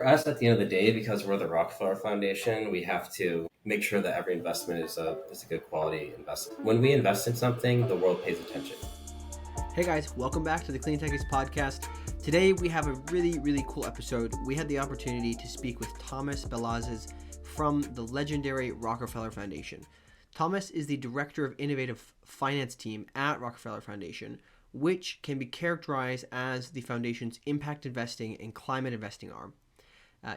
For us, at the end of the day, because we're the Rockefeller Foundation, we have to make sure that every investment is a good quality investment. When we invest in something, the world pays attention. Hey guys, welcome back to the Clean Techies podcast. Today we have a really cool episode. We had the opportunity to speak with Thomas Belazis from the legendary Rockefeller Foundation. Thomas is the Director of Innovative Finance Team at Rockefeller Foundation, which can be characterized as the foundation's impact investing and climate investing arm.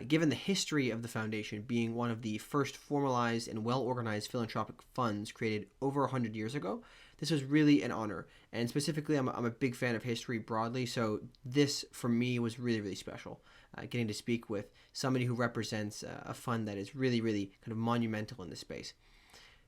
Given the history of the foundation being one of the first formalized and well-organized philanthropic funds created over 100 years ago, this was really an honor. And specifically, I'm a big fan of history broadly, so this, for me, was really special. Getting to speak with somebody who represents a fund that is really kind of monumental in this space.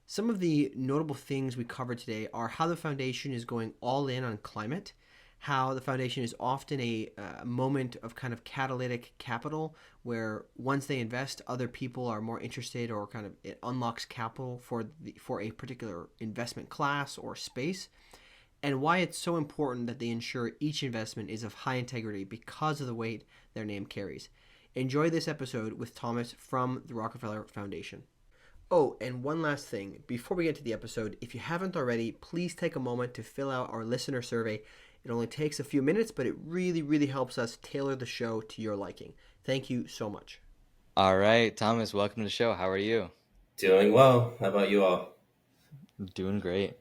Some of the notable things we covered today are how the foundation is going all in on climate, how the foundation is often a moment of kind of catalytic capital where once they invest, other people are more interested, or kind of it unlocks capital for a particular investment class or space, and why it's so important that they ensure each investment is of high integrity because of the weight their name carries. Enjoy this episode with Thomas from the Rockefeller Foundation. Oh, and one last thing. Before we get to the episode, if you haven't already, please take a moment to fill out our listener survey. It only takes a few minutes, but it really helps us tailor the show to your liking. Thank you so much. All right, Thomas, welcome to the show. How are you? Doing well. How about you all? Doing great.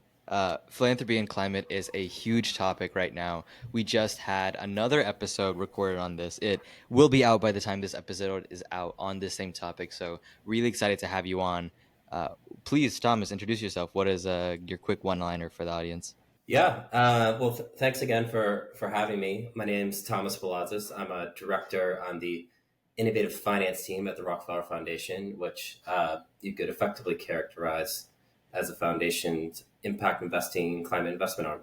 Philanthropy and climate is a huge topic right now. We just had another episode recorded on this. It will be out by the time this episode is out on this same topic. So really excited to have you on. Please, Thomas, introduce yourself. What is your quick one-liner for the audience? Yeah. Thanks again for having me. My name's Thomas Belazis. I'm a director on the Innovative Finance Team at the Rockefeller Foundation, which you could effectively characterize as a foundation's impact investing climate investment arm.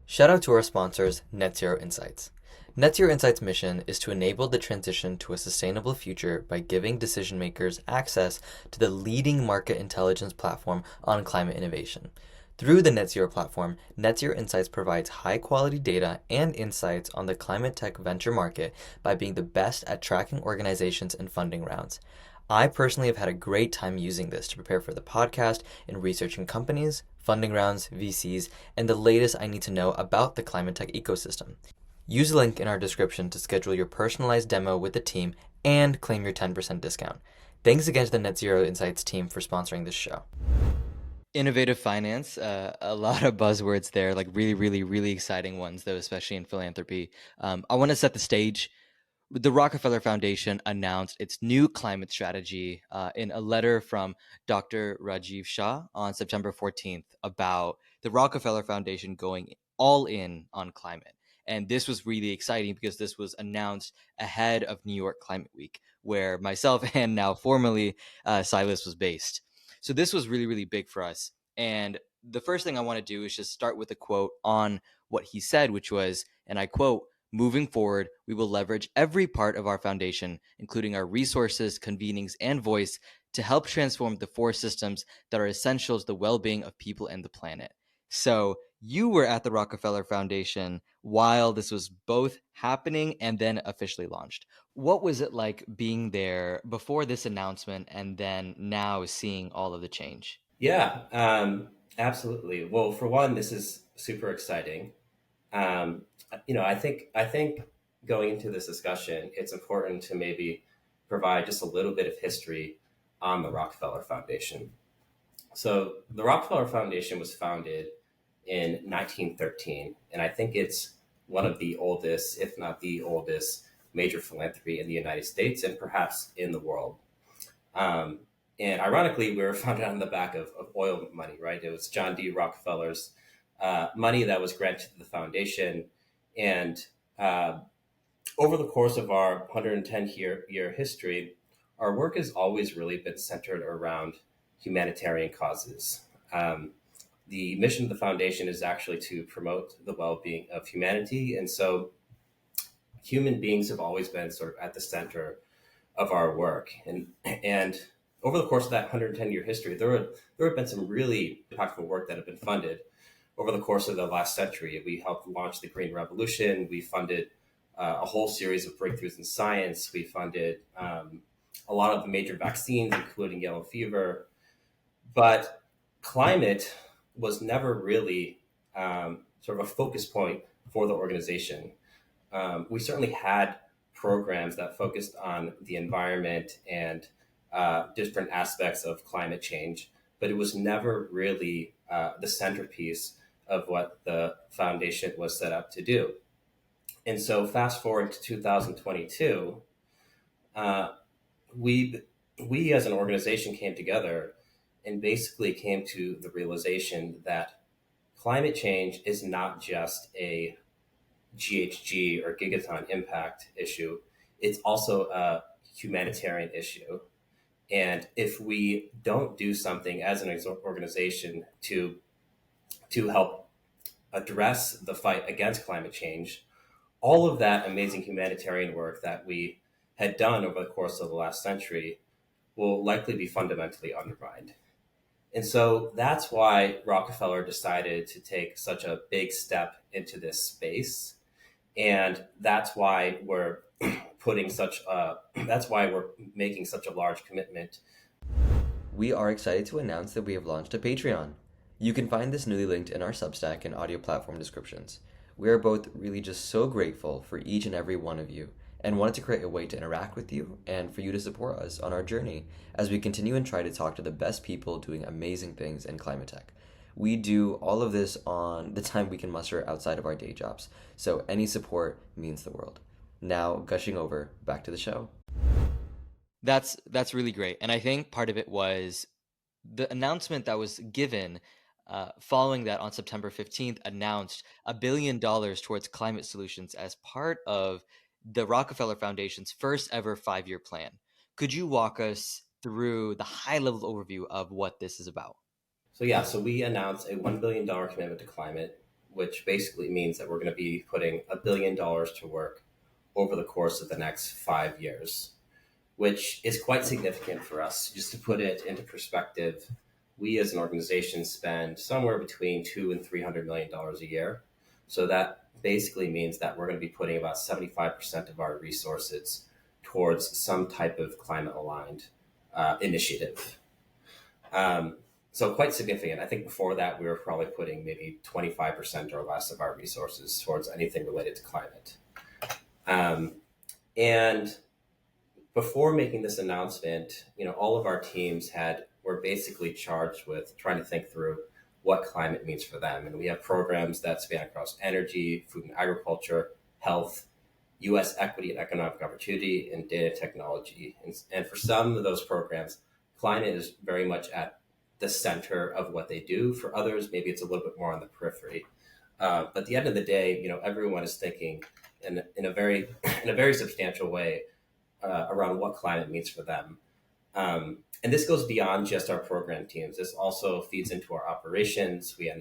Shout out to our sponsors, Net Zero Insights. Net Zero Insights' mission is to enable the transition to a sustainable future by giving decision makers access to the leading market intelligence platform on climate innovation. Through the Net Zero platform, Net Zero Insights provides high-quality data and insights on the climate tech venture market by being the best at tracking organizations and funding rounds. I personally have had a great time using this to prepare for the podcast and researching companies, funding rounds, VCs, and the latest I need to know about the climate tech ecosystem. Use the link in our description to schedule your personalized demo with the team and claim your 10% discount. Thanks again to the Net Zero Insights team for sponsoring this show. Innovative finance, a lot of buzzwords there, like really exciting ones, though, especially in philanthropy. I want to set the stage. The Rockefeller Foundation announced its new climate strategy in a letter from Dr. Rajiv Shah on September 14th about the Rockefeller Foundation going all in on climate. And this was really exciting because this was announced ahead of New York Climate Week, where myself and now formerly Silas was based. So this was really big for us. And the first thing I want to do is just start with a quote on what he said, which was, and I quote, "Moving forward, we will leverage every part of our foundation, including our resources, convenings, and voice, to help transform the four systems that are essential to the well-being of people and the planet." So you were at the Rockefeller Foundation while this was both happening and then officially launched. What was it like being there before this announcement and then now seeing all of the change? Yeah, absolutely. Well, for one, this is super exciting. Um, I think going into this discussion, it's important to maybe provide just a little bit of history on the Rockefeller Foundation. So the Rockefeller Foundation was founded in 1913, and I think it's one of the oldest, if not the oldest, major philanthropy in the United States and perhaps in the world. Um, and ironically, we were founded on the back of oil money, right? It was John D. Rockefeller's money that was granted to the foundation. And uh, over the course of our 110-year history, our work has always really been centered around humanitarian causes. The mission of the foundation is actually to promote the well-being of humanity. And so human beings have always been sort of at the center of our work. And over the course of that 110-year history, there have been some really impactful work that have been funded over the course of the last century. We helped launch the Green Revolution. We funded a whole series of breakthroughs in science. We funded a lot of the major vaccines, including yellow fever. But climate was never really sort of a focus point for the organization. We certainly had programs that focused on the environment and different aspects of climate change, but it was never really the centerpiece of what the foundation was set up to do. And so, fast forward to 2022, uh, we we as an organization came together and basically came to the realization that climate change is not just a GHG or gigaton impact issue, it's also a humanitarian issue. And if we don't do something as an organization to help address the fight against climate change, all of that amazing humanitarian work that we had done over the course of the last century will likely be fundamentally undermined. And so that's why Rockefeller decided to take such a big step into this space. And that's why we're that's why we're making such a large commitment. We are excited to announce that we have launched a Patreon. You can find this newly linked in our Substack and audio platform descriptions. We are both really just so grateful for each and every one of you and wanted to create a way to interact with you and for you to support us on our journey as we continue and try to talk to the best people doing amazing things in climate tech. We do all of this on the time we can muster outside of our day jobs, so any support means the world. Now, gushing over, back to the show. That's really great. And I think part of it was the announcement that was given following that on September 15th announced $1 billion towards climate solutions as part of the Rockefeller Foundation's first ever 5-year plan. Could you walk us through the high level overview of what this is about? So we announced a $1 billion commitment to climate, which basically means that we're going to be putting $1 billion to work over the course of the next 5 years, which is quite significant for us. Just to put it into perspective, we as an organization spend somewhere between $200 and $300 million a year. So that basically means that we're going to be putting about 75% of our resources towards some type of climate aligned initiative. So quite significant. I think before that, we were probably putting maybe 25% or less of our resources towards anything related to climate. And before making this announcement, all of our teams were basically charged with trying to think through what climate means for them. And we have programs that span across energy, food and agriculture, health, U.S. equity and economic opportunity, and data technology. And for some of those programs, climate is very much at the center of what they do. For others, maybe it's a little bit more on the periphery. But at the end of the day, everyone is thinking in a very substantial way around what climate means for them. And this goes beyond just our program teams. This also feeds into our operations. We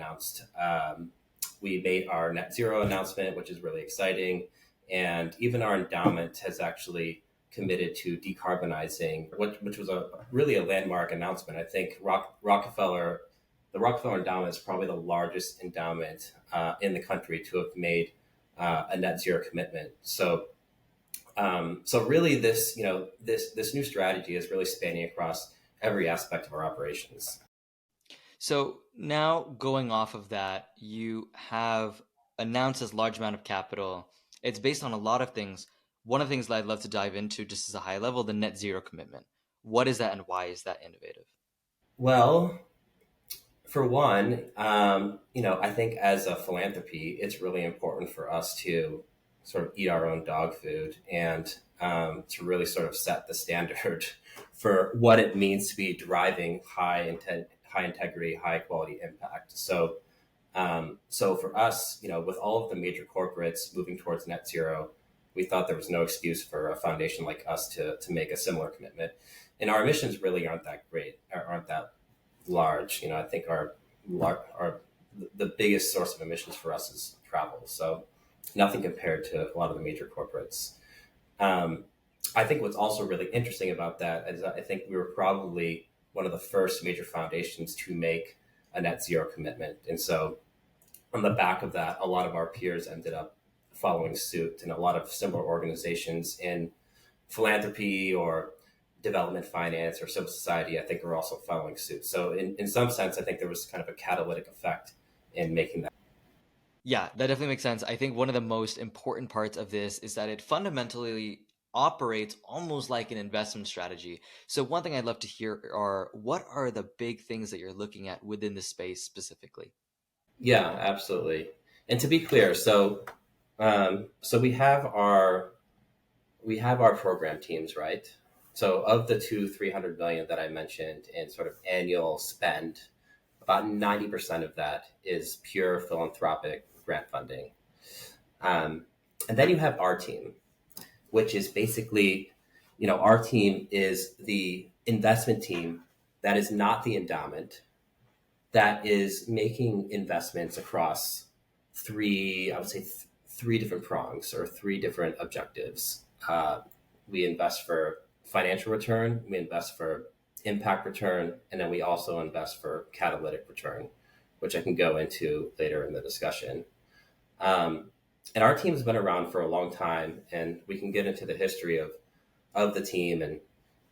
made our net zero announcement, which is really exciting. And even our endowment has actually committed to decarbonizing, which was really a landmark announcement. I think the Rockefeller Endowment is probably the largest endowment in the country to have made a net zero commitment. So really, this new strategy is really spanning across every aspect of our operations. So now going off of that, you have announced this large amount of capital. It's based on a lot of things. One of the things that I'd love to dive into just as a high level, the net zero commitment. What is that and why is that innovative? Well, for one, I think as a philanthropy, it's really important for us to sort of eat our own dog food and to really sort of set the standard for what it means to be driving high integrity, high quality impact. So for us, with all of the major corporates moving towards net zero, we thought there was no excuse for a foundation like us to make a similar commitment. And our emissions really aren't that great, or aren't that large. I think the biggest source of emissions for us is travel. So nothing compared to a lot of the major corporates. I think what's also really interesting about that is I think we were probably one of the first major foundations to make a net zero commitment. And so on the back of that, a lot of our peers ended up following suit, and a lot of similar organizations in philanthropy or development finance or civil society, I think, are also following suit. So in some sense, I think there was kind of a catalytic effect in making that. Yeah, that definitely makes sense. I think one of the most important parts of this is that it fundamentally operates almost like an investment strategy. So one thing I'd love to hear are what are the big things that you're looking at within the space specifically? Yeah, absolutely. And to be clear, so we have our program teams, right? So of the 300 million that I mentioned in sort of annual spend, about 90% of that is pure philanthropic grant funding. And then you have our team, which is basically, our team is the investment team that is not the endowment, that is making investments across I would say, three different prongs or three different objectives. We invest for financial return, we invest for impact return, and then we also invest for catalytic return, which I can go into later in the discussion. Um, and our team's been around for a long time, and we can get into the history of the team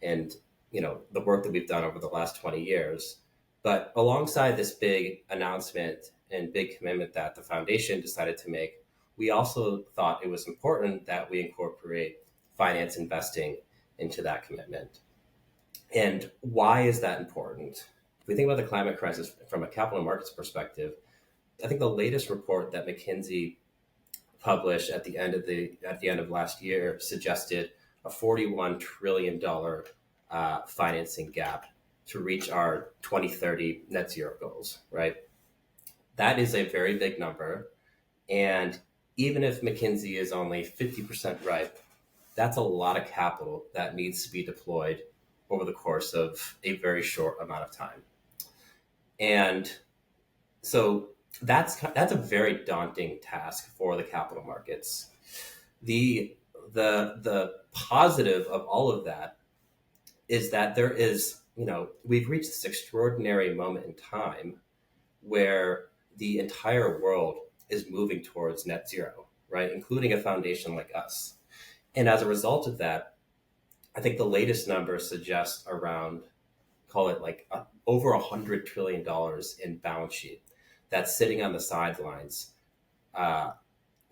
and the work that we've done over the last 20 years. But alongside this big announcement and big commitment that the foundation decided to make, we also thought it was important that we incorporate finance investing into that commitment. And why is that important? If we think about the climate crisis from a capital markets perspective, I think the latest report that McKinsey published at the end of last year suggested a $41 trillion financing gap to reach our 2030 net zero goals, right? That is a very big number. And even if McKinsey is only 50% right, that's a lot of capital that needs to be deployed over the course of a very short amount of time. And so that's a very daunting task for the capital markets. The positive of all of that is that there is, we've reached this extraordinary moment in time where the entire world is moving towards net zero, right? Including a foundation like us. And as a result of that, I think the latest numbers suggest around, call it like over $100 trillion in balance sheet that's sitting on the sidelines,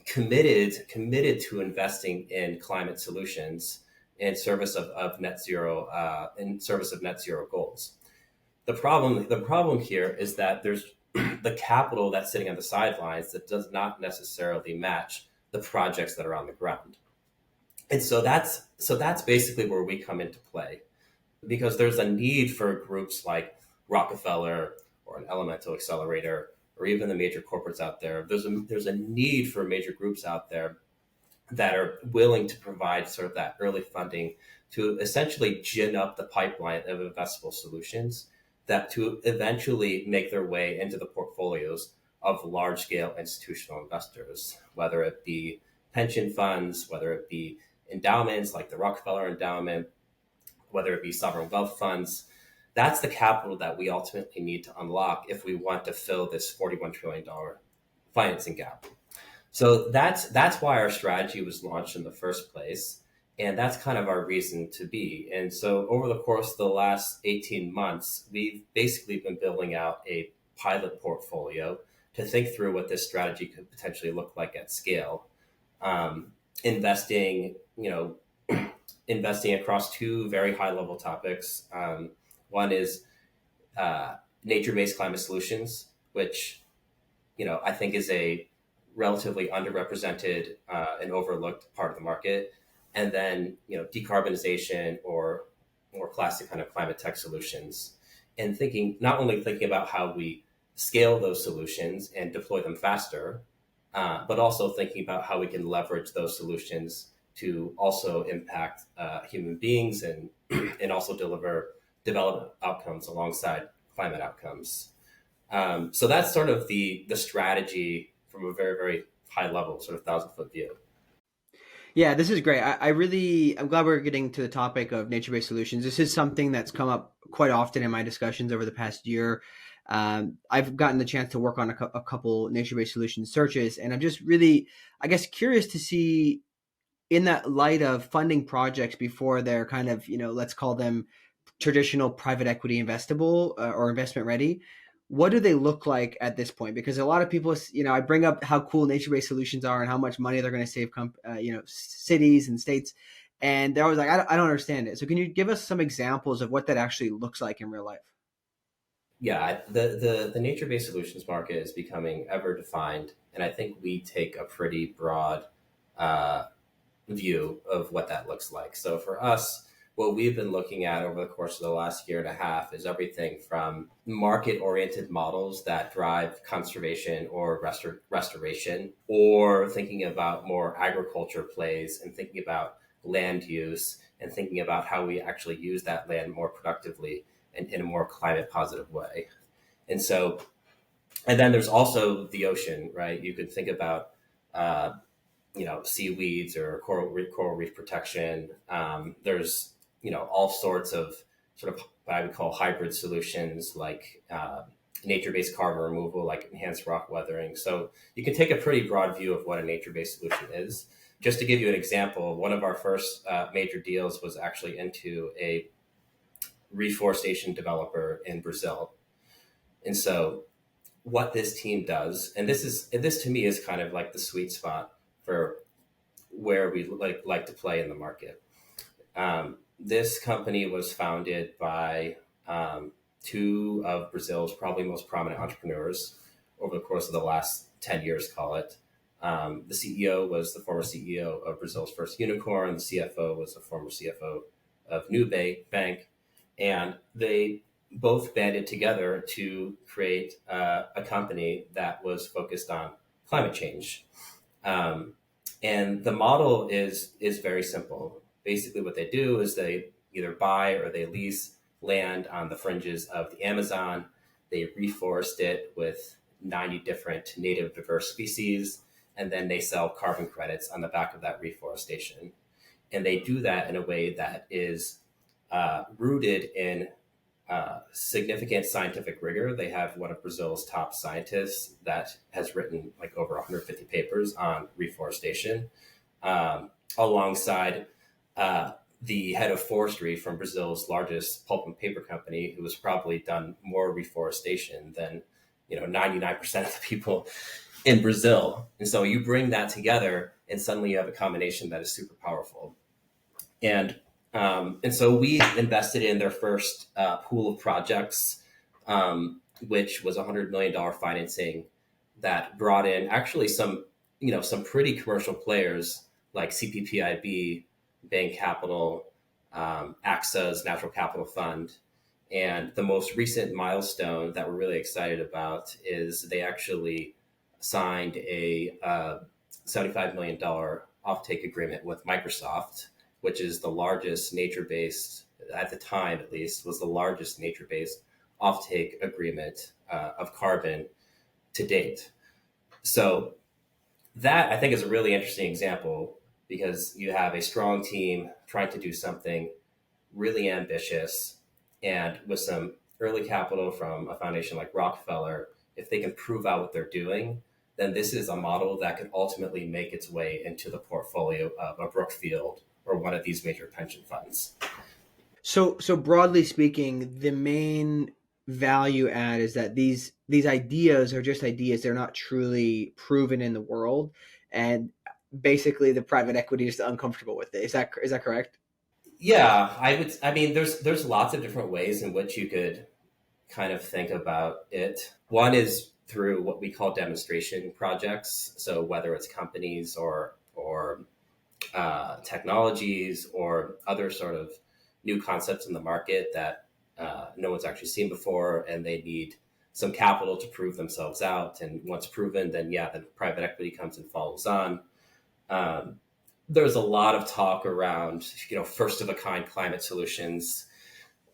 committed to investing in climate solutions in service of net zero, in service of net zero goals. The problem here is that there's the capital that's sitting on the sidelines that does not necessarily match the projects that are on the ground. And so that's basically where we come into play, because there's a need for groups like Rockefeller or an Elemental Accelerator or even the major corporates out there. There's a need for major groups out there that are willing to provide sort of that early funding to essentially gin up the pipeline of investable solutions that to eventually make their way into the portfolios of large scale institutional investors, whether it be pension funds, whether it be endowments like the Rockefeller Endowment, whether it be sovereign wealth funds. That's the capital that we ultimately need to unlock if we want to fill this $41 trillion financing gap. So that's why our strategy was launched in the first place. And that's kind of our reason to be. And so over the course of the last 18 months, we've basically been building out a pilot portfolio to think through what this strategy could potentially look like at scale. Investing, investing across two very high level topics. One is nature-based climate solutions, which, I think is a relatively underrepresented and overlooked part of the market. And then, decarbonization or more classic kind of climate tech solutions, and not only thinking about how we scale those solutions and deploy them faster, but also thinking about how we can leverage those solutions to also impact human beings and also deliver development outcomes alongside climate outcomes. So that's sort of the strategy from a very, very high level, sort of 1,000-foot view. Yeah, this is great. I'm glad we're getting to the topic of nature-based solutions. This is something that's come up quite often in my discussions over the past year. I've gotten the chance to work on a couple nature-based solution searches, and I'm just really, I guess, curious to see in that light of funding projects before they're kind of, let's call them traditional private equity investable or investment ready. What do they look like at this point? Because a lot of people, I bring up how cool nature-based solutions are and how much money they're going to save, cities and states. And they're always like, I don't understand it. So can you give us some examples of what that actually looks like in real life? Yeah, the nature-based solutions market is becoming ever defined, and I think we take a pretty broad uh, view of what that looks like. So for us, what we've been looking at over the course of the last year and a half is everything from market-oriented models that drive conservation or restoration, or thinking about more agriculture plays and thinking about land use and thinking about how we actually use that land more productively and in a more climate positive way. And so, and then there's also the ocean, right? You could think about uh, seaweeds or coral reef protection. There's all sorts of sort of what I would call hybrid solutions like nature-based carbon removal, like enhanced rock weathering. So you can take a pretty broad view of what a nature-based solution is. Just to give you an example, one of our first major deals was actually into a reforestation developer in Brazil. And so what this team does, and this to me is kind of like the sweet spot for where we like to play in the market. This company was founded by two of Brazil's probably most prominent entrepreneurs over the course of the last 10 years, call it. The CEO was the former CEO of Brazil's first unicorn. The CFO was the former CFO of Bank. And they both banded together to create a company that was focused on climate change. And the model is very simple. Basically, what they do is they either buy or they lease land on the fringes of the Amazon. They reforest it with 90 different native diverse species, and then they sell carbon credits on the back of that reforestation. And they do that in a way that is rooted in significant scientific rigor. They have one of Brazil's top scientists that has written like over 150 papers on reforestation, alongside the head of forestry from Brazil's largest pulp and paper company, who has probably done more reforestation than 99% of the people in Brazil. And so you bring that together, and suddenly you have a combination that is super powerful. And so we invested in their first pool of projects, which was $100 million financing that brought in actually some pretty commercial players like CPPIB, Bain Capital, AXA's Natural Capital Fund. And the most recent milestone that we're really excited about is they actually signed a $75 million offtake agreement with Microsoft, which is the largest nature-based, at the time at least, was the largest nature-based offtake agreement of carbon to date. So that, I think, is a really interesting example, because you have a strong team trying to do something really ambitious, and with some early capital from a foundation like Rockefeller, if they can prove out what they're doing, then this is a model that could ultimately make its way into the portfolio of a Brookfield or one of these major pension funds. So broadly speaking, the main value add is that these ideas are just ideas. They're not truly proven in the world, and basically the private equity is uncomfortable with it. Is that correct? Yeah, I mean, there's lots of different ways in which you could kind of think about it. One is through what we call demonstration projects. So whether it's companies or technologies or other sort of new concepts in the market that no one's actually seen before, and they need some capital to prove themselves out. And once proven, then private equity comes and follows on. There's a lot of talk around, first of a kind climate solutions,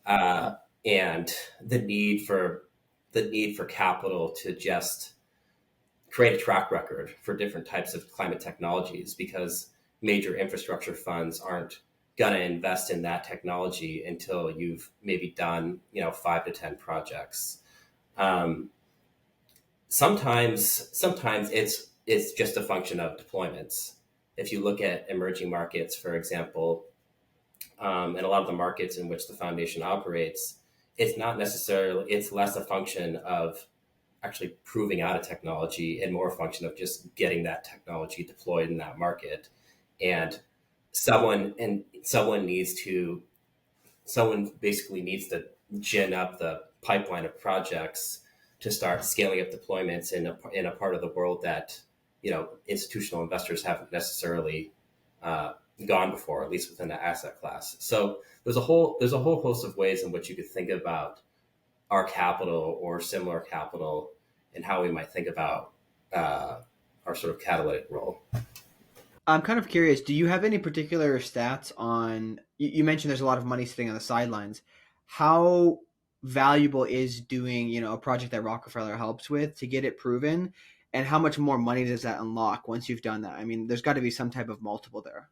and the need for capital to just create a track record for different types of climate technologies, because major infrastructure funds aren't going to invest in that technology until you've maybe done 5 to 10 projects. Um, sometimes it's just a function of deployments. If you look at emerging markets, for example, and a lot of the markets in which the foundation operates, it's not necessarily, it's less a function of actually proving out a technology and more a function of just getting that technology deployed in that market. And someone needs to, someone basically needs to gin up the pipeline of projects to start scaling up deployments in a part of the world that, institutional investors haven't necessarily uh, gone before, at least within the asset class. So there's a whole host of ways in which you could think about our capital or similar capital and how we might think about our sort of catalytic role. I'm kind of curious. Do you have any particular stats on? You mentioned there's a lot of money sitting on the sidelines. How valuable is doing a project that Rockefeller helps with to get it proven, and how much more money does that unlock once you've done that? I mean, there's got to be some type of multiple there.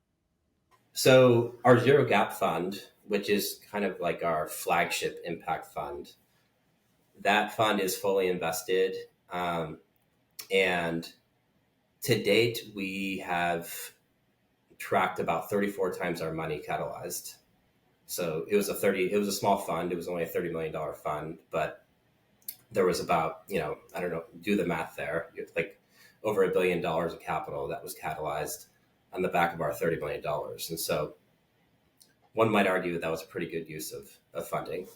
So our zero gap fund, which is kind of like our flagship impact fund, that fund is fully invested. And to date, we have tracked about 34 times our money catalyzed. So it was a small fund. It was only a $30 million fund, but there was about, I don't know, do the math there. It's like over $1 billion of capital that was catalyzed on the back of our $30 million. And so one might argue that that was a pretty good use of funding.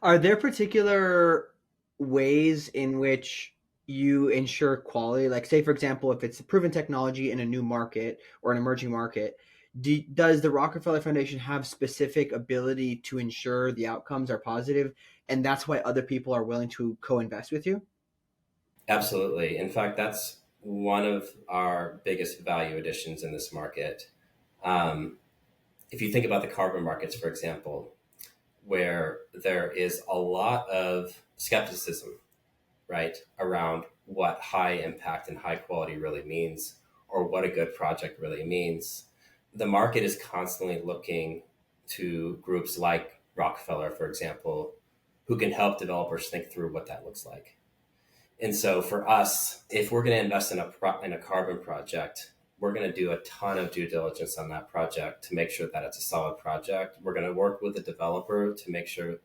Are there particular ways in which you ensure quality? Like, say, for example, if it's a proven technology in a new market or an emerging market, does the Rockefeller Foundation have specific ability to ensure the outcomes are positive, and that's why other people are willing to co-invest with you? Absolutely. In fact, that's one of our biggest value additions in this market. Um, if you think about the carbon markets, for example, where there is a lot of skepticism, right, around what high impact and high quality really means or what a good project really means, the market is constantly looking to groups like Rockefeller, for example, who can help developers think through what that looks like. And so for us, if we're going to invest in a carbon project, we're going to do a ton of due diligence on that project to make sure that it's a solid project. We're going to work with the developer to make sure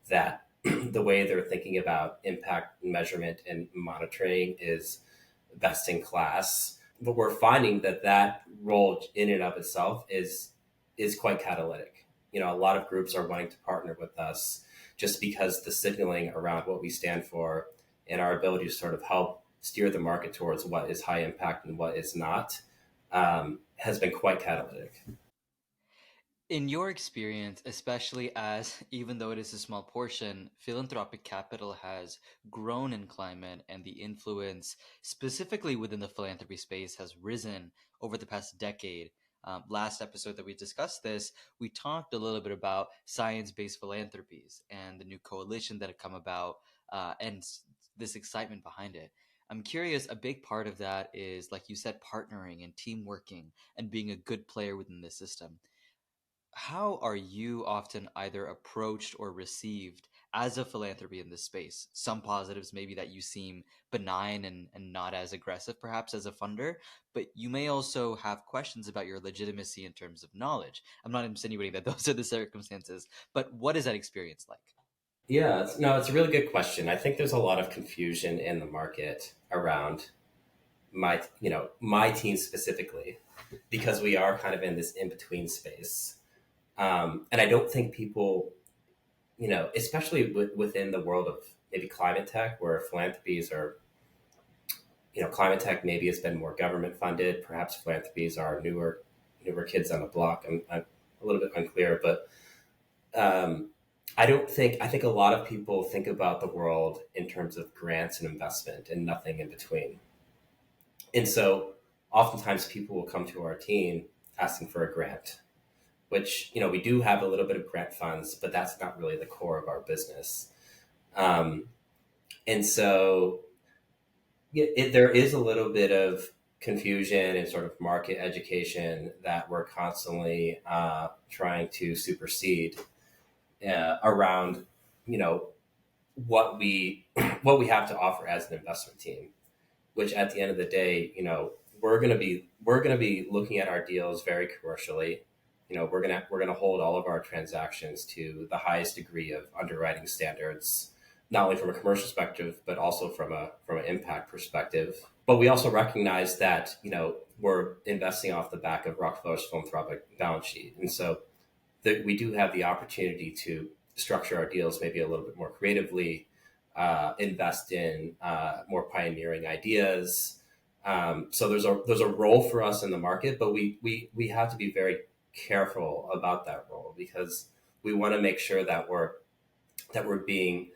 that the way they're thinking about impact measurement and monitoring is best in class. But we're finding that that role in and of itself is quite catalytic. A lot of groups are wanting to partner with us just because the signaling around what we stand for and our ability to sort of help steer the market towards what is high impact and what is not has been quite catalytic. In your experience, especially as, even though it is a small portion, philanthropic capital has grown in climate and the influence, specifically within the philanthropy space, has risen over the past decade. Last episode that we discussed this, we talked a little bit about science-based philanthropies and the new coalition that had come about, this excitement behind it. I'm curious, a big part of that is, like you said, partnering and team working and being a good player within the system. How are you often either approached or received as a philanthropy in this space? Some positives maybe that you seem benign and not as aggressive perhaps as a funder, but you may also have questions about your legitimacy in terms of knowledge. I'm not insinuating that those are the circumstances, but what is that experience like? Yeah, no, it's a really good question. I think there's a lot of confusion in the market around my team specifically, because we are kind of in this in between space. And I don't think people, especially within the world of maybe climate tech, where philanthropies are, climate tech maybe has been more government funded. Perhaps philanthropies are newer kids on the block. I'm a little bit unclear, but um, I think a lot of people think about the world in terms of grants and investment and nothing in between. And so oftentimes people will come to our team asking for a grant, which, we do have a little bit of grant funds, but that's not really the core of our business. Um, and so there is a little bit of confusion and sort of market education that we're constantly trying to supersede around, you know, what we what we have to offer as an investment team. Which at the end of the day, we're going to be looking at our deals very commercially. We're going to hold all of our transactions to the highest degree of underwriting standards, not only from a commercial perspective but also from an impact perspective. But we also recognize that we're investing off the back of Rockefeller's philanthropic balance sheet, and so that we do have the opportunity to structure our deals maybe a little bit more creatively, invest in more pioneering ideas. So there's a role for us in the market, but we have to be very careful about that role, because we want to make sure that we're being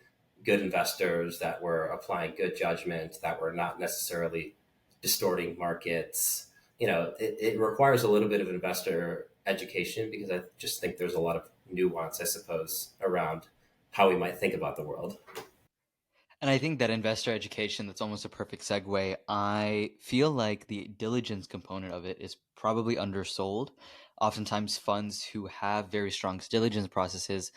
good investors, that we're applying good judgment, that we're not necessarily distorting markets. It requires a little bit of investor education, because I just think there's a lot of nuance, I suppose, around how we might think about the world. And I think that investor education, that's almost a perfect segue. I feel like the diligence component of it is probably undersold. Oftentimes, funds who have very strong diligence processes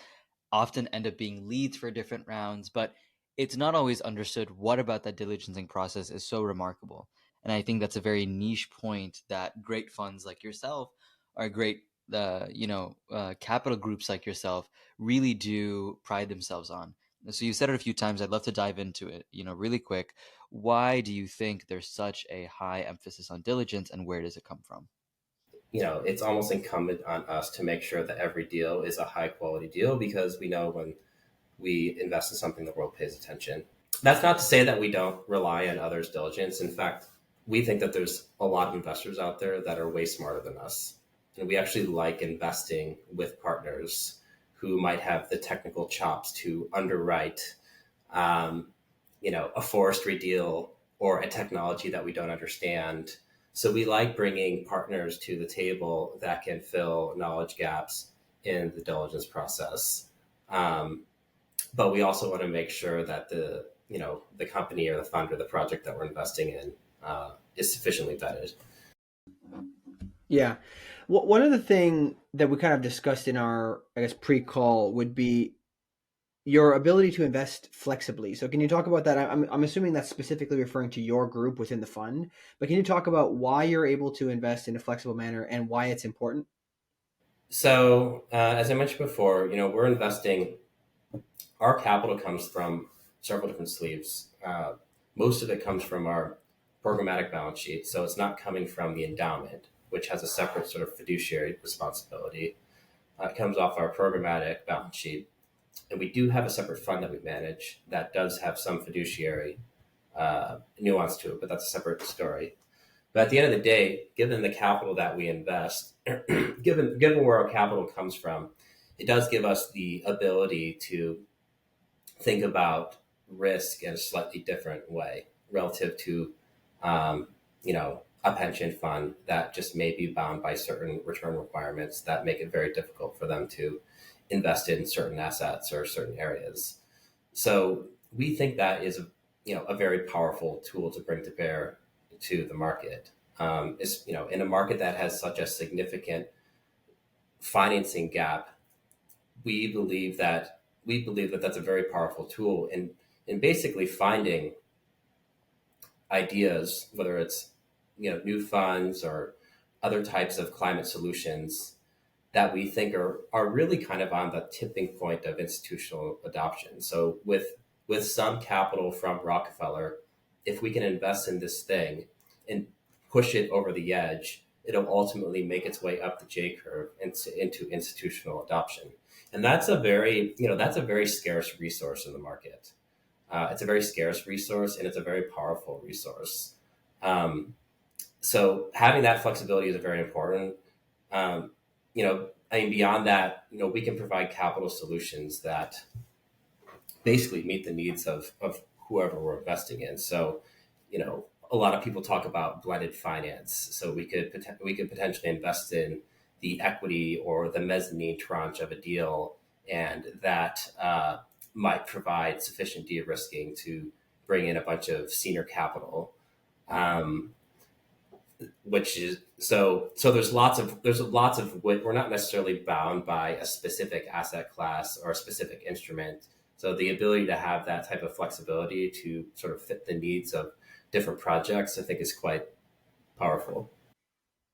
often end up being leads for different rounds, but it's not always understood what about that diligencing process is so remarkable. And I think that's a very niche point that great funds like yourself, or great capital groups like yourself, really do pride themselves on. So you said it a few times. I'd love to dive into it, really quick. Why do you think there's such a high emphasis on diligence, and where does it come from? It's almost incumbent on us to make sure that every deal is a high quality deal, because we know when we invest in something, the world pays attention. That's not to say that we don't rely on others' diligence. In fact, we think that there's a lot of investors out there that are way smarter than us. And we actually like investing with partners who might have the technical chops to underwrite, a forestry deal or a technology that we don't understand. So we like bringing partners to the table that can fill knowledge gaps in the diligence process. Um, but we also want to make sure that the company or the fund or the project that we're investing in is sufficiently vetted. Yeah. One other thing that we kind of discussed in our, I guess, pre-call would be your ability to invest flexibly. So can you talk about that? I'm assuming that's specifically referring to your group within the fund, but can you talk about why you're able to invest in a flexible manner and why it's important? So as I mentioned before, we're investing. Our capital comes from several different sleeves. Most of it comes from our programmatic balance sheet, so it's not coming from the endowment, which has a separate sort of fiduciary responsibility. It comes off our programmatic balance sheet. And we do have a separate fund that we manage that does have some fiduciary nuance to it, but that's a separate story. But at the end of the day, given the capital that we invest, given where our capital comes from, it does give us the ability to think about risk in a slightly different way relative to, a pension fund that just may be bound by certain return requirements that make it very difficult for them to invest in certain assets or certain areas. So we think that is a very powerful tool to bring to bear to the market. Is in a market that has such a significant financing gap, we believe that that's a very powerful tool in basically finding ideas, whether it's new funds or other types of climate solutions that we think are really kind of on the tipping point of institutional adoption. So with some capital from Rockefeller, if we can invest in this thing and push it over the edge, it'll ultimately make its way up the J curve into institutional adoption. And that's a very scarce resource in the market. It's a very scarce resource, and it's a very powerful resource. So having that flexibility is very important. Beyond that, we can provide capital solutions that basically meet the needs of whoever we're investing in. So, a lot of people talk about blended finance. So we could potentially invest in the equity or the mezzanine tranche of a deal, and that might provide sufficient de-risking to bring in a bunch of senior capital. Um, which is so there's lots of we're not necessarily bound by a specific asset class or a specific instrument. So the ability to have that type of flexibility to sort of fit the needs of different projects, I think is quite powerful.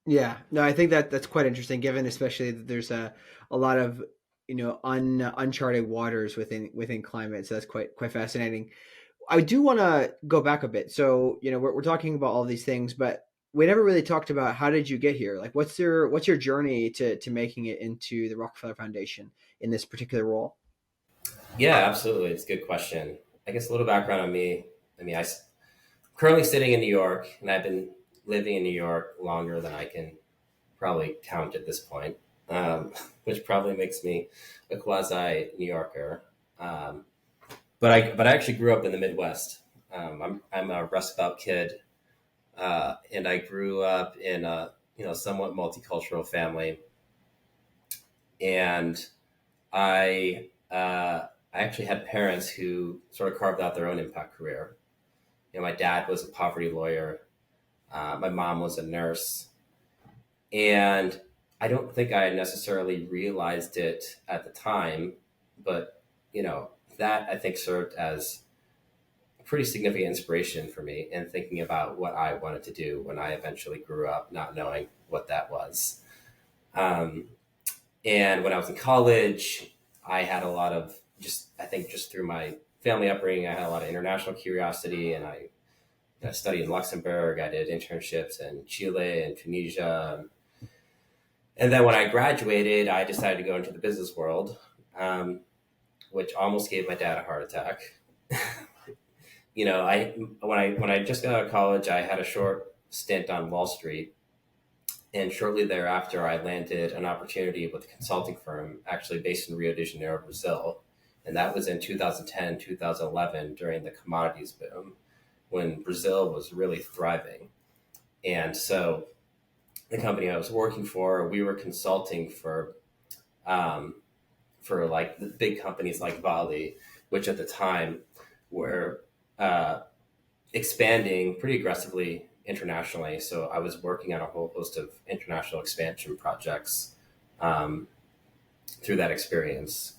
Yeah, no, I think that that's quite interesting, given especially that there's a lot of uncharted waters within climate. So that's quite fascinating. I do want to go back a bit. So we're talking about all these things, but we never really talked about how did you get here? Like, what's your journey to making it into the Rockefeller Foundation in this particular role? Yeah, absolutely. It's a good question. I guess a little background on me. I mean, I'm currently sitting in New York, and I've been living in New York longer than I can probably count at this point, um, which probably makes me a quasi New Yorker. Um, but I actually grew up in the Midwest. I'm a Rust Belt kid, and I grew up in a somewhat multicultural family, and I actually had parents who sort of carved out their own impact career. My dad was a poverty lawyer. My mom was a nurse, and I don't think I necessarily realized it at the time, but that I think served as a pretty significant inspiration for me in thinking about what I wanted to do when I eventually grew up, not knowing what that was. Um, and when I was in college, I had a lot of I think just through my family upbringing, I had a lot of international curiosity, and I studied in Luxembourg. I did internships in Chile and Tunisia. And then when I graduated, I decided to go into the business world, um, which almost gave my dad a heart attack. I when I just got out of college, I had a short stint on Wall Street, and shortly thereafter, I landed an opportunity with a consulting firm, actually based in Rio de Janeiro, Brazil, and that was in 2010, 2011 during the commodities boom, when Brazil was really thriving. And so the company I was working for, we were consulting um, for like the big companies like Vale, which at the time were uh, expanding pretty aggressively internationally. So I was working on a whole host of international expansion projects um, through that experience.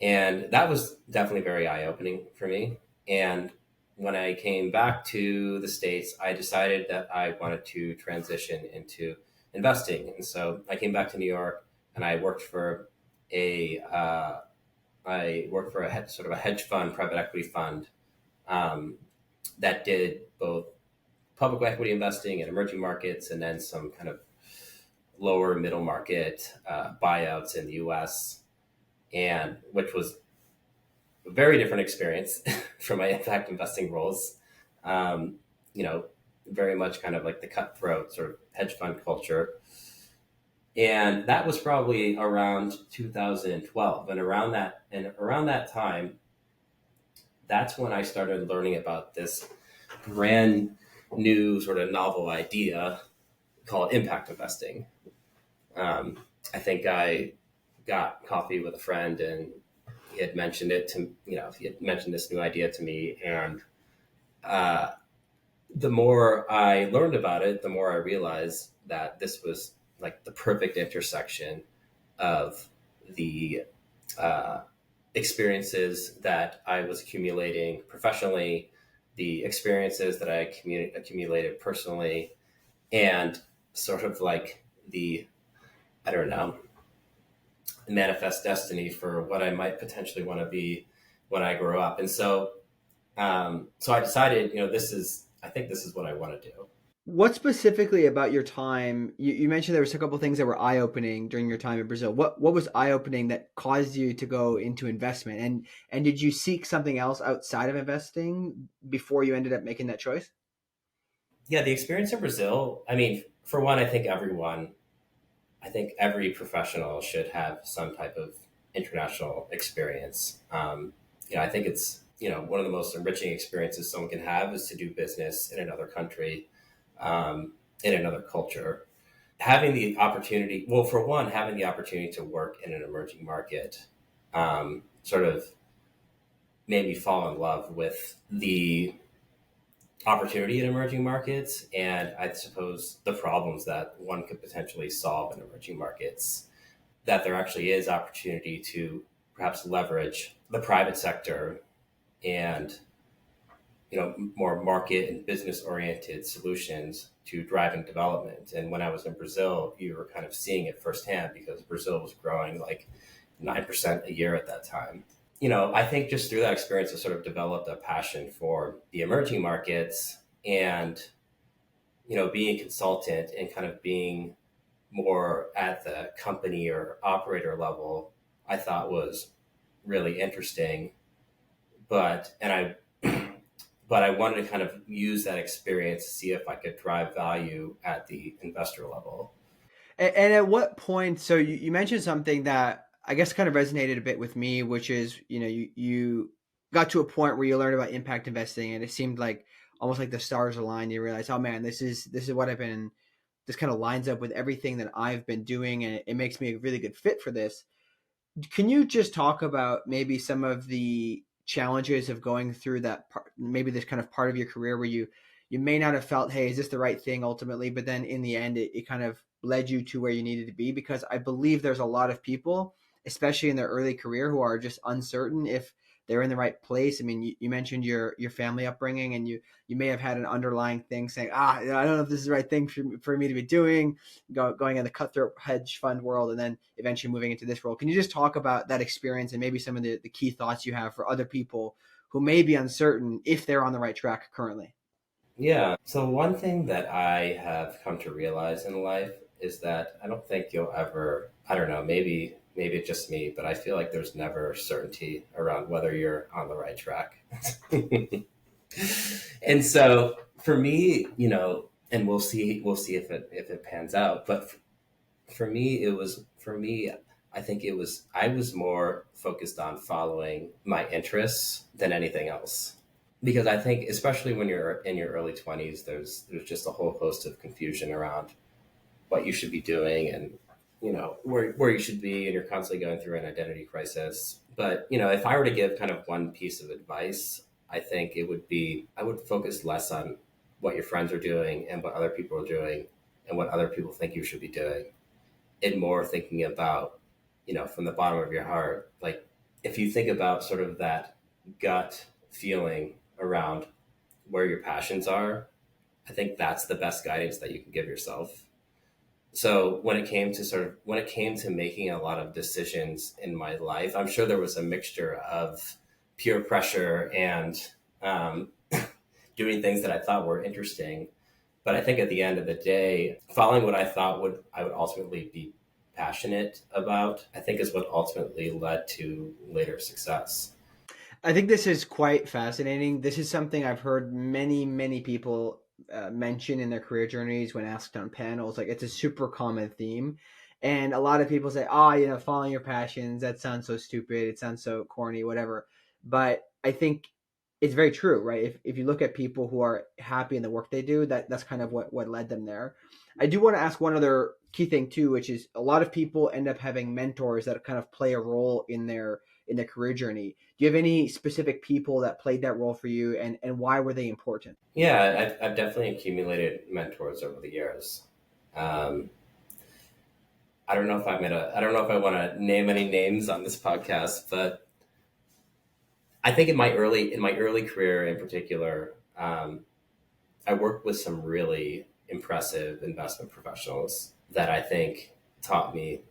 And that was definitely very eye opening for me. And when I came back to the States, I decided that I wanted to transition into investing. And so I came back to New York, and a I worked for sort of a hedge fund, private equity fund, um, that did both public equity investing in emerging markets, and then some kind of lower middle market buyouts in the U.S., and which was a very different experience from my impact investing roles. Um, you know, Very much kind of like the cutthroat sort of hedge fund culture. And that was probably around 2012, and around that time, that's when I started learning about this brand new sort of novel idea called impact investing. Um, I think I got coffee with a friend, and he had mentioned this new idea to me. And uh, the more I learned about it, the more I realized that this was like the perfect intersection of the uh, experiences that I was accumulating professionally, the experiences that I accumulated personally, and sort of like the, I don't know, manifest destiny for what I might potentially want to be when I grow up. And so I decided, I think this is what I want to do. What specifically about your time? You mentioned there was a couple things that were eye opening during your time in Brazil. What was eye opening that caused you to go into investment? And did you seek something else outside of investing before you ended up making that choice? Yeah, the experience in Brazil, I mean, for one, I think every professional should have some type of international experience. I think it's, one of the most enriching experiences someone can have is to do business in another country, in another culture. Having the opportunity, well, for one, having the opportunity to work in an emerging market sort of made me fall in love with the opportunity in emerging markets, and I suppose the problems that one could potentially solve in emerging markets, that there actually is opportunity to perhaps leverage the private sector and more market and business oriented solutions to driving development. And when I was in Brazil, you were kind of seeing it firsthand because Brazil was growing like 9% a year at that time. I think just through that experience, I sort of developed a passion for the emerging markets and, being a consultant and kind of being more at the company or operator level, I thought was really interesting. And I but I wanted to kind of use that experience to see if I could drive value at the investor level. And at what point? So you mentioned something that I guess kind of resonated a bit with me, which is you got to a point where you learned about impact investing, and it seemed like almost like the stars aligned. You realize, oh man, this is what I've been. This kind of lines up with everything that I've been doing, and it makes me a really good fit for this. Can you just talk about maybe some of the challenges of going through that part, maybe this kind of part of your career where you may not have felt, hey, is this the right thing ultimately, but then in the end it kind of led you to where you needed to be? Because I believe there's a lot of people, especially in their early career, who are just uncertain if they're in the right place. I mean, you mentioned your family upbringing, and you may have had an underlying thing saying, I don't know if this is the right thing for me to be doing, going in the cutthroat hedge fund world, and then eventually moving into this role. Can you just talk about that experience and maybe some of the key thoughts you have for other people who may be uncertain if they're on the right track currently? Yeah. So one thing that I have come to realize in life is that I don't think you'll ever, I don't know, maybe it's just me, but I feel like there's never certainty around whether you're on the right track. And so for me, and we'll see if it pans out, but for me I think I was more focused on following my interests than anything else, because I think especially when you're in your early 20s, there's just a whole host of confusion around what you should be doing and where you should be, and you're constantly going through an identity crisis. But if I were to give kind of one piece of advice, I think it would be I would focus less on what your friends are doing and what other people are doing and what other people think you should be doing, and more thinking about from the bottom of your heart, like if you think about sort of that gut feeling around where your passions are, I think that's the best guidance that you can give yourself. So when it came to making a lot of decisions in my life, I'm sure there was a mixture of peer pressure and um, doing things that I thought were interesting. But I think at the end of the day, following what I would ultimately be passionate about, I think is what ultimately led to later success. I think this is quite fascinating. This is something I've heard many people mention in their career journeys when asked on panels. Like, it's a super common theme, and a lot of people say, "Oh, following your passions. That sounds so stupid. It sounds so corny, whatever." But I think it's very true, right? If you look at people who are happy in the work they do, that's kind of what led them there. I do want to ask one other key thing too, which is a lot of people end up having mentors that kind of play a role in their career journey. Do you have any specific people that played that role for you, and why were they important? Yeah, I've definitely accumulated mentors over the years. Um, I don't know if I want to name any names on this podcast, but I think in my early career in particular, I worked with some really impressive investment professionals that I think taught me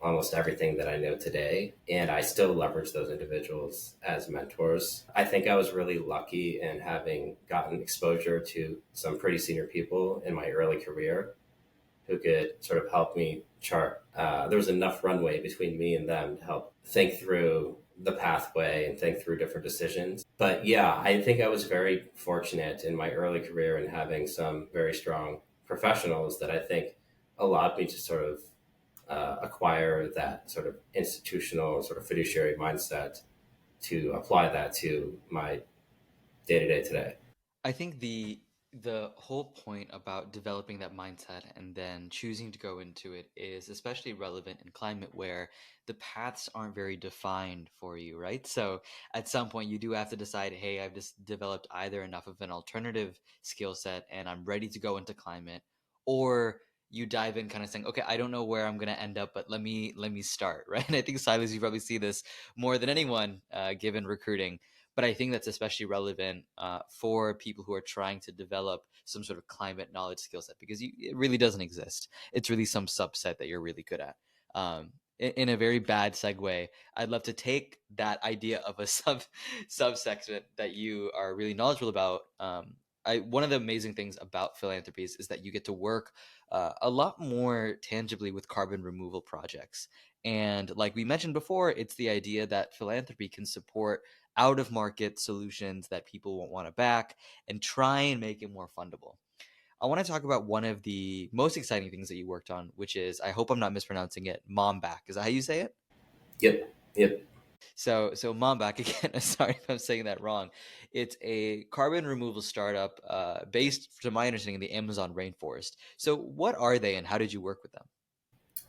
almost everything that I know today. And I still leverage those individuals as mentors. I think I was really lucky in having gotten exposure to some pretty senior people in my early career who could sort of help me chart. There was enough runway between me and them to help think through the pathway and think through different decisions. But yeah, I think I was very fortunate in my early career in having some very strong professionals that I think allowed me to sort of acquire that sort of institutional sort of fiduciary mindset to apply that to my day to day today. I think the whole point about developing that mindset and then choosing to go into it is especially relevant in climate where the paths aren't very defined for you, right? So at some point you do have to decide, hey, I've just developed either enough of an alternative skill set and I'm ready to go into climate, or you dive in kind of saying, okay, I don't know where I'm going to end up, but let me start, right? And I think, Silas, you probably see this more than anyone, given recruiting. But I think that's especially relevant for people who are trying to develop some sort of climate knowledge skill set, because it really doesn't exist. It's really some subset that you're really good at. In a very bad segue, I'd love to take that idea of a subsection that you are really knowledgeable about. One of the amazing things about philanthropies is that you get to work a lot more tangibly with carbon removal projects. And like we mentioned before, it's the idea that philanthropy can support out of market solutions that people won't want to back and try and make it more fundable. I want to talk about one of the most exciting things that you worked on, which is, I hope I'm not mispronouncing it, Momback. Is that how you say it? Yep. So Momback, again, sorry if I'm saying that wrong. It's a carbon removal startup based, to my understanding, in the Amazon rainforest. So what are they and how did you work with them?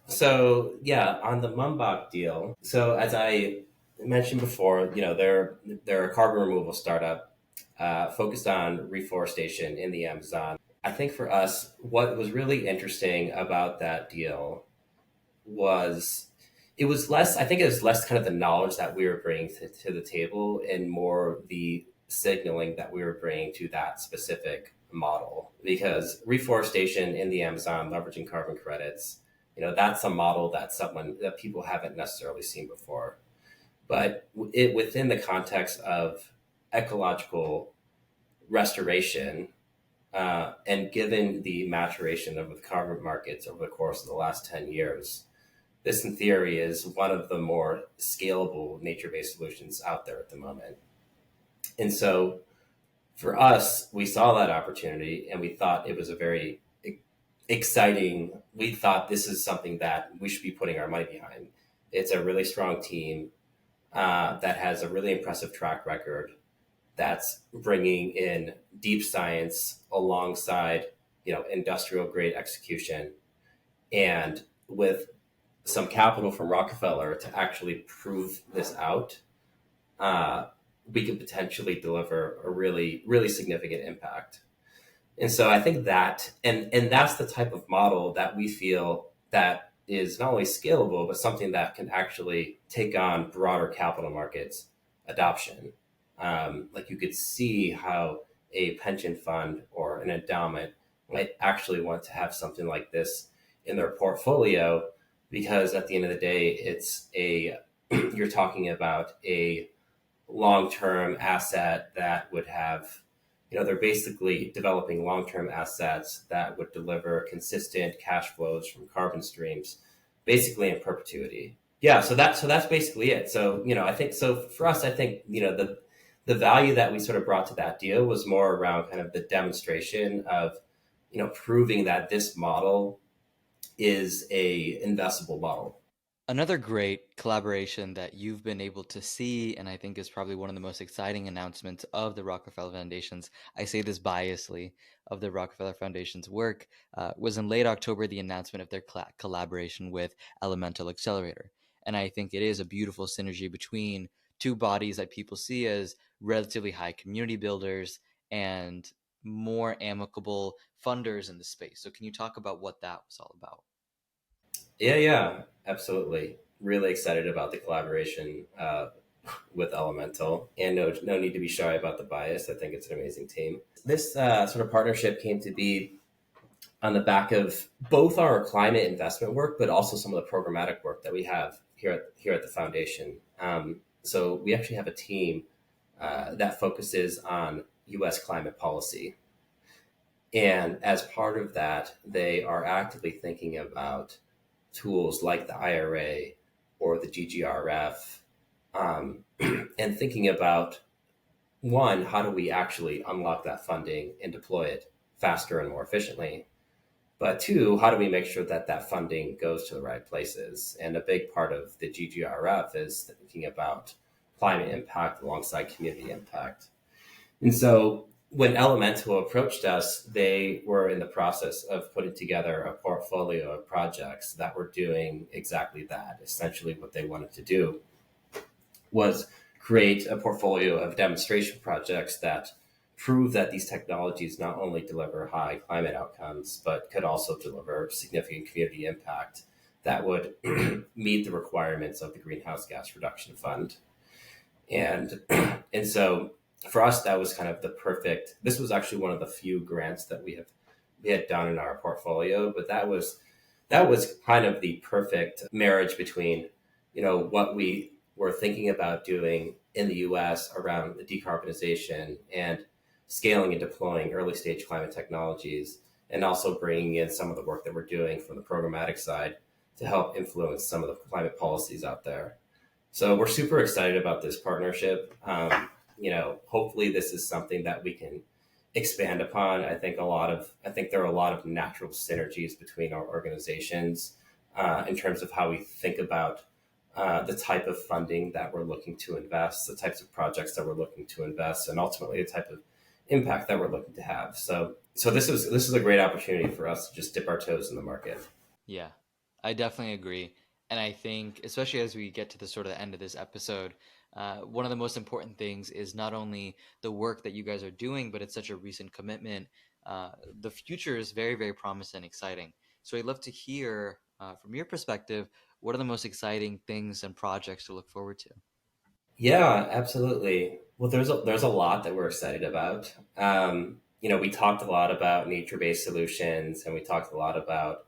So yeah, on the Mumbach deal. So as I mentioned before, they're a carbon removal startup focused on reforestation in the Amazon. I think for us, what was really interesting about that deal was it was less. I think it was less kind of the knowledge that we were bringing to the table, and more the signaling that we were bringing to that specific model. Because reforestation in the Amazon, leveraging carbon credits, that's a model that people haven't necessarily seen before. But it within the context of ecological restoration, and given the maturation of the carbon markets over the course of the last 10 years, this in theory is one of the more scalable nature-based solutions out there at the moment. And so for us, we saw that opportunity and we thought it was a very exciting, we thought this is something that we should be putting our money behind. It's a really strong team that has a really impressive track record, that's bringing in deep science alongside, industrial grade execution, and with some capital from Rockefeller to actually prove this out, we could potentially deliver a really, really significant impact. And so I think that, and that's the type of model that we feel that is not only scalable, but something that can actually take on broader capital markets adoption. Like you could see how a pension fund or an endowment might actually want to have something like this in their portfolio, because at the end of the day, you're talking about a long-term asset that would have, they're basically developing long-term assets that would deliver consistent cash flows from carbon streams, basically in perpetuity. Yeah, so that's basically it. So, I think, so for us, I think, the value that we sort of brought to that deal was more around kind of the demonstration of, proving that this model is a investable model. Another great collaboration that you've been able to see, and I think is probably one of the most exciting announcements of the Rockefeller Foundation's, I say this biasly, of the Rockefeller Foundation's work, was in late October, the announcement of their collaboration with Elemental Accelerator. And I think it is a beautiful synergy between two bodies that people see as relatively high community builders and more amicable funders in the space. So can you talk about what that was all about? Yeah, absolutely. Really excited about the collaboration with Elemental, and no need to be shy about the bias. I think it's an amazing team. This sort of partnership came to be on the back of both our climate investment work, but also some of the programmatic work that we have here at the foundation. So we actually have a team that focuses on U.S. climate policy. And as part of that, they are actively thinking about tools like the IRA or the GGRF, and thinking about, one, how do we actually unlock that funding and deploy it faster and more efficiently? But two, how do we make sure that that funding goes to the right places? And a big part of the GGRF is thinking about climate impact alongside community impact. And so when Elemental approached us, they were in the process of putting together a portfolio of projects that were doing exactly that. Essentially, what they wanted to do was create a portfolio of demonstration projects that prove that these technologies not only deliver high climate outcomes, but could also deliver significant community impact that would meet the requirements of the Greenhouse Gas Reduction Fund. And and so for us, that was kind of the perfect. This was actually one of the few grants that we had done in our portfolio, but that was kind of the perfect marriage between, what we were thinking about doing in the U.S. around the decarbonization and scaling and deploying early stage climate technologies, and also bringing in some of the work that we're doing from the programmatic side to help influence some of the climate policies out there. So we're super excited about this partnership. Hopefully this is something that we can expand upon. I think there are a lot of natural synergies between our organizations in terms of how we think about the type of funding that we're looking to invest, the types of projects that we're looking to invest, and ultimately the type of impact that we're looking to have. So this is a great opportunity for us to just dip our toes in the market. Yeah, I definitely agree. And I think, especially as we get to the sort of end of this episode, one of the most important things is not only the work that you guys are doing, but it's such a recent commitment. The future is very, very promising and exciting. So I'd love to hear from your perspective, what are the most exciting things and projects to look forward to? Yeah, absolutely. Well, there's a lot that we're excited about. We talked a lot about nature-based solutions, and we talked a lot about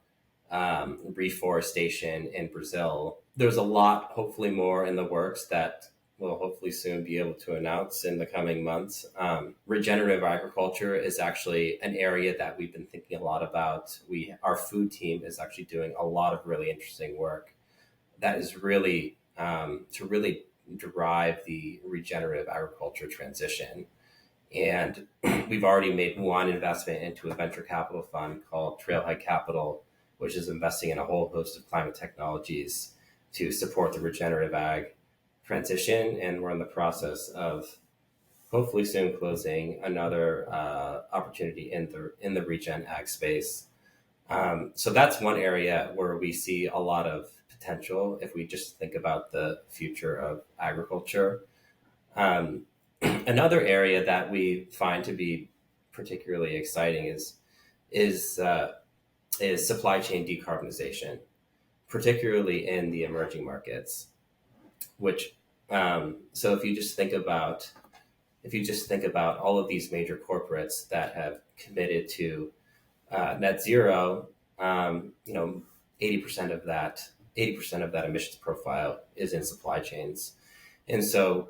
reforestation in Brazil. There's a lot, hopefully more in the works that we'll hopefully soon be able to announce in the coming months. Regenerative agriculture is actually an area that we've been thinking a lot about. Our food team is actually doing a lot of really interesting work that is really to really drive the regenerative agriculture transition. And we've already made one investment into a venture capital fund called Trailhead Capital, which is investing in a whole host of climate technologies to support the regenerative ag transition. And we're in the process of hopefully soon closing another opportunity in the regen ag space. So that's one area where we see a lot of potential if we just think about the future of agriculture. Another area that we find to be particularly exciting is supply chain decarbonization, particularly in the emerging markets. Which so if you just think about all of these major corporates that have committed to net zero, 80% of that emissions profile is in supply chains, and so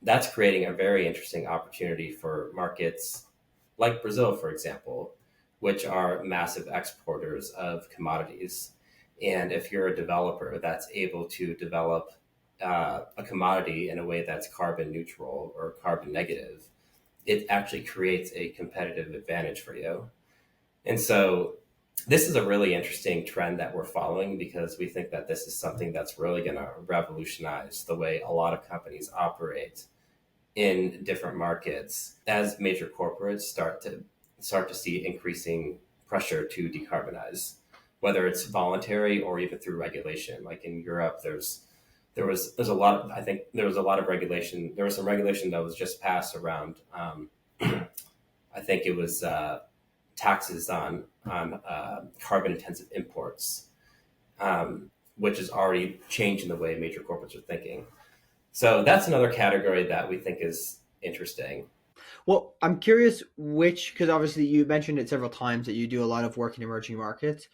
that's creating a very interesting opportunity for markets like Brazil, for example, which are massive exporters of commodities. And if you're a developer that's able to develop a commodity in a way that's carbon neutral or carbon negative, it actually creates a competitive advantage for you. And so this is a really interesting trend that we're following because we think that this is something that's really going to revolutionize the way a lot of companies operate in different markets as major corporates start to see increasing pressure to decarbonize, whether it's voluntary or even through regulation. Like in Europe, there's a lot of, I think there was a lot of regulation. There was some regulation that was just passed around, I think it was taxes on carbon intensive imports, which is already changing the way major corporates are thinking. So that's another category that we think is interesting. Well, I'm curious because obviously you mentioned it several times that you do a lot of work in emerging markets.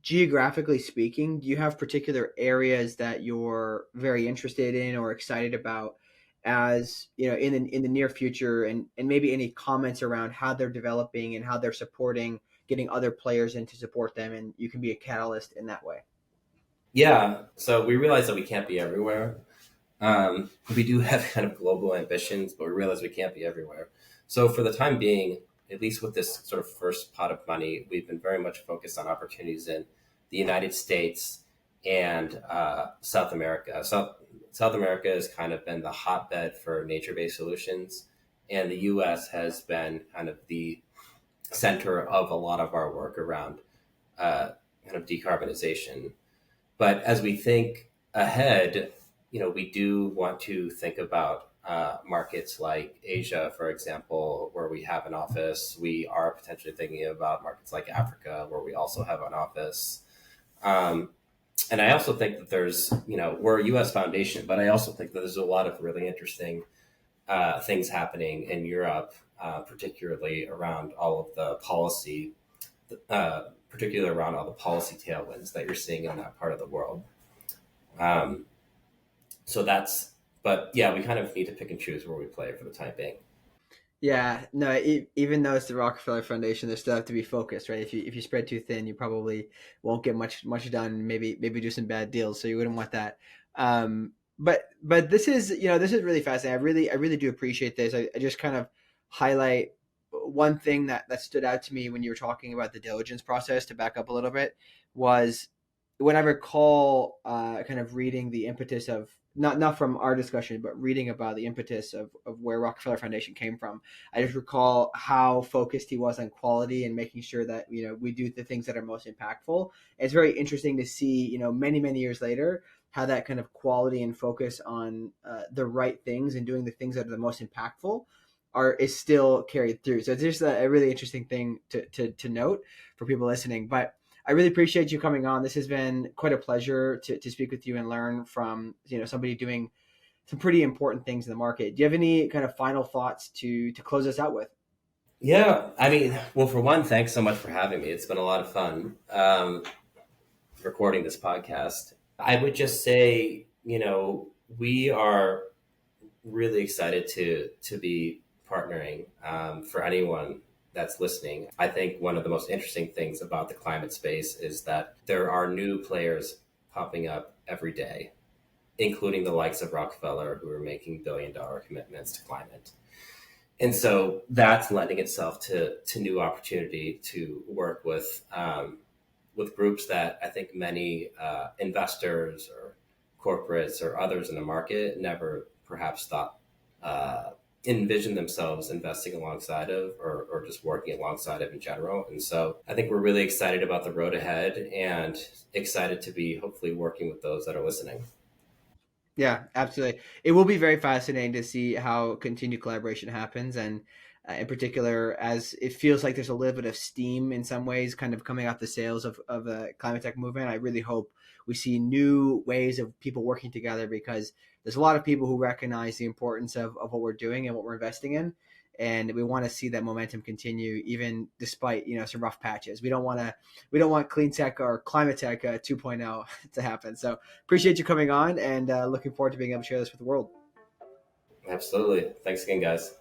Geographically speaking, do you have particular areas that you're very interested in or excited about as, in the near future, and maybe any comments around how they're developing and how they're supporting getting other players in to support them, and you can be a catalyst in that way? Yeah, so we realize that we can't be everywhere. We do have kind of global ambitions, but we realize we can't be everywhere. So for the time being, at least with this sort of first pot of money, we've been very much focused on opportunities in the United States and South America. South America has kind of been the hotbed for nature-based solutions, and the U.S. has been kind of the center of a lot of our work around kind of decarbonization. But as we think ahead, we do want to think about markets like Asia, for example, where we have an office. We are potentially thinking about markets like Africa, where we also have an office. Um, and I also think that there's, we're a U.S. foundation, but I also think that there's a lot of really interesting things happening in Europe, particularly around all of the policy, particularly around all the policy tailwinds that you're seeing in that part of the world. Um, so that's, but yeah, we kind of need to pick and choose where we play for the time being. Yeah, no, even though it's the Rockefeller Foundation, there still have to be focused, right? If you spread too thin, you probably won't get much done. Maybe do some bad deals, so you wouldn't want that. But this is really fascinating. I really do appreciate this. I just kind of highlight one thing that stood out to me when you were talking about the diligence process. To back up a little bit, was when I recall kind of reading the impetus of not from our discussion, but reading about the impetus of where Rockefeller Foundation came from. I just recall how focused he was on quality and making sure that we do the things that are most impactful. And it's very interesting to see many years later how that kind of quality and focus on the right things and doing the things that are the most impactful is still carried through. So it's just a really interesting thing to note for people listening. But I really appreciate you coming on. This has been quite a pleasure to speak with you and learn from somebody doing some pretty important things in the market. Do you have any kind of final thoughts to close us out with? Yeah, I mean, well, for one, thanks so much for having me. It's been a lot of fun recording this podcast. I would just say, we are really excited to be partnering for anyone that's listening. I think one of the most interesting things about the climate space is that there are new players popping up every day, including the likes of Rockefeller, who are making billion-dollar commitments to climate. And so that's lending itself to new opportunity to work with groups that I think many investors or corporates or others in the market never perhaps thought envision themselves investing alongside of or just working alongside of in general. And so I think we're really excited about the road ahead and excited to be hopefully working with those that are listening. Yeah, absolutely. It will be very fascinating to see how continued collaboration happens, and in particular, as it feels like there's a little bit of steam in some ways, kind of coming off the sails of the climate tech movement. I really hope we see new ways of people working together, because there's a lot of people who recognize the importance of what we're doing and what we're investing in, and we want to see that momentum continue, even despite some rough patches. We don't want clean tech or climate tech 2.0 to happen. So appreciate you coming on, and looking forward to being able to share this with the world. Absolutely. Thanks again, guys.